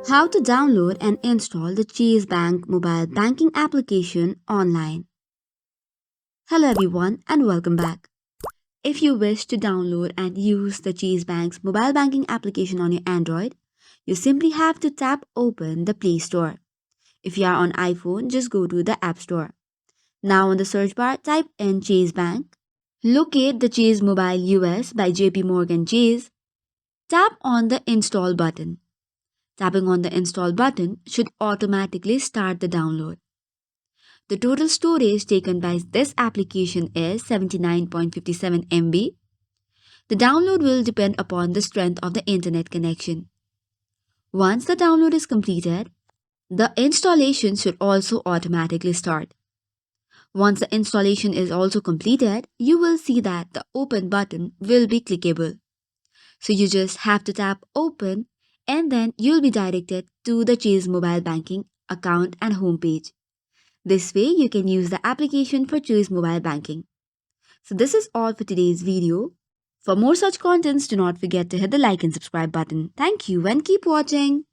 How to download and install the Chase Bank mobile banking application online. Hello everyone and welcome back. If you wish to download and use the Chase Bank's mobile banking application on your Android, you simply have to tap open the Play Store. If you are on iPhone, just go to the App Store. Now on the search bar, type in Chase Bank. Locate the Chase Mobile US by JP Morgan Chase. Tap on the Install button. Tapping on the install button should automatically start the download. The total storage taken by this application is 79.57 MB. The download will depend upon the strength of the internet connection. Once the download is completed, the installation should also automatically start. Once the installation is also completed, you will see that the open button will be clickable. So you just have to tap open and then you'll be directed to the Chase mobile banking account and homepage. This way you can use the application for Chase mobile banking. So this is all for today's video. For more such contents, do not forget to hit the like and subscribe button. Thank you and keep watching.